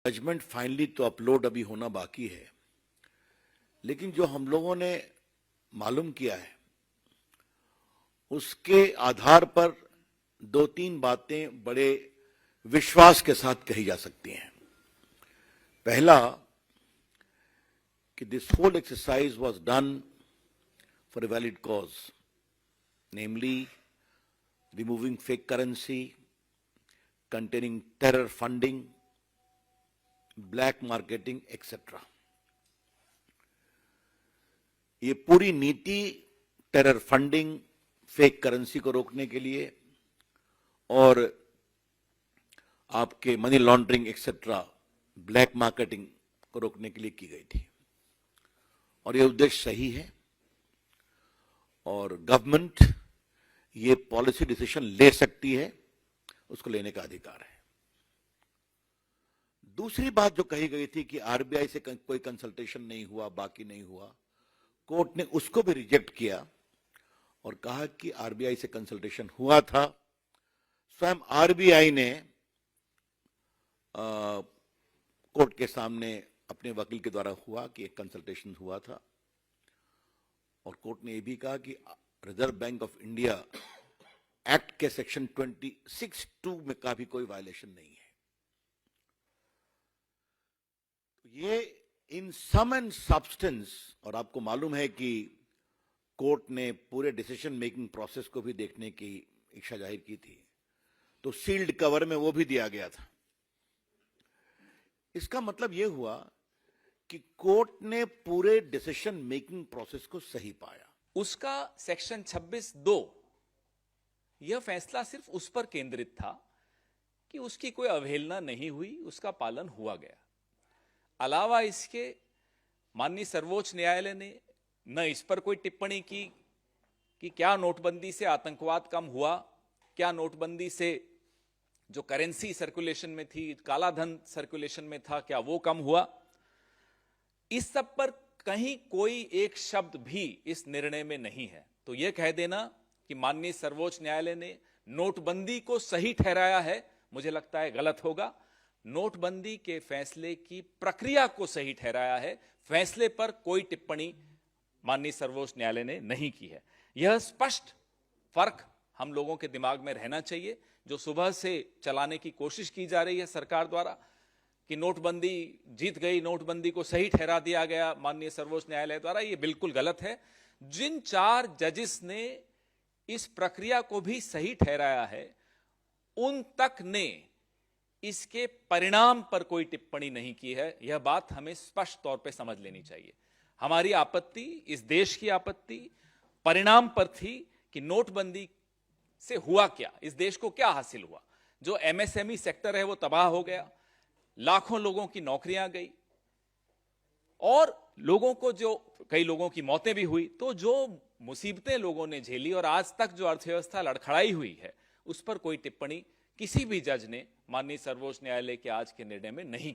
Judgement finally तो upload अभी होना बाकी है, लेकिन जो हम लोगों ने मालूम किया है उसके आधार पर दो तीन बातें बड़े विश्वास के साथ कही जा सकती हैं। पहला कि this whole exercise was done for a valid cause, namely removing fake currency, containing terror funding, black marketing, etc. ये पूरी नीति टेरर फंडिंग, फेक करेंसी को रोकने के लिए और आपके money laundering etcetera, black marketing को रोकने के लिए की गई थी। और ये उद्देश्य सही है और गवर्नमेंट ये पॉलिसी डिसीजन ले सकती है, उसको लेने का अधिकार है। दूसरी बात जो कही गई थी कि आरबीआई से कोई कंसल्टेशन नहीं हुआ, बाकी नहीं हुआ, कोर्ट ने उसको भी रिजेक्ट किया और कहा कि आरबीआई से कंसल्टेशन हुआ था। स्वयं आरबीआई ने कोर्ट के सामने अपने वकील के द्वारा हुआ कि एक कंसल्टेशन हुआ था और कोर्ट ने यह भी कहा कि reserve bank of India act के सेक्शन 26(2) में का भी कोई वायलेशन नहीं है। ये इन सम एंड सब्सटेंस, और आपको मालूम है कि कोर्ट ने पूरे डिसीजन मेकिंग प्रोसेस को भी देखने की इच्छा जाहिर की थी, तो सील्ड कवर में वो भी दिया गया था। इसका मतलब यह हुआ कि कोर्ट ने पूरे डिसीजन मेकिंग प्रोसेस को सही पाया। उसका सेक्शन 26(2) यह फैसला सिर्फ उस पर केंद्रित था कि उसकी कोई अवहेलना नहीं हुई, उसका पालन हुआ गया। अलावा इसके माननीय सर्वोच्च न्यायालय ने न इस पर कोई टिप्पणी की कि क्या नोटबंदी से आतंकवाद कम हुआ, क्या नोटबंदी से जो करेंसी सर्कुलेशन में थी, काला धन सर्कुलेशन में था, क्या वो कम हुआ। इस सब पर कहीं कोई एक शब्द भी इस निर्णय में नहीं है। तो यह कह देना कि माननीय सर्वोच्च न्यायालय ने नोटबंदी को सही ठहराया है, मुझे लगता है गलत होगा। नोटबंदी के फैसले की प्रक्रिया को सही ठहराया है, फैसले पर कोई टिप्पणी माननीय सर्वोच्च न्यायालय ने नहीं की है। यह स्पष्ट फर्क हम लोगों के दिमाग में रहना चाहिए। जो सुबह से चलाने की कोशिश की जा रही है सरकार द्वारा कि नोटबंदी जीत गई, नोटबंदी को सही ठहरा दिया गया माननीय सर्वोच्च न्यायालय द्वारा, यह बिल्कुल गलत है। जिन 4 जजेस ने इस प्रक्रिया को भी सही ठहराया है, उन तक ने इसके परिणाम पर कोई टिप्पणी नहीं की है। यह बात हमें स्पष्ट तौर पे समझ लेनी चाहिए। हमारी आपत्ति, इस देश की आपत्ति परिणाम पर थी कि नोटबंदी से हुआ क्या, इस देश को क्या हासिल हुआ। जो एमएसएमई सेक्टर है वो तबाह हो गया, लाखों लोगों की नौकरियां गई और लोगों को जो कई लोगों की मौतें भी हुई। तो जो मुसीबतें लोगों ने झेली और आज तक जो अर्थव्यवस्था लड़खड़ाई हुई है, उस पर कोई टिप्पणी किसी भी जज ने माननीय सर्वोच्च न्यायालय के आज के निर्णय में नहीं की।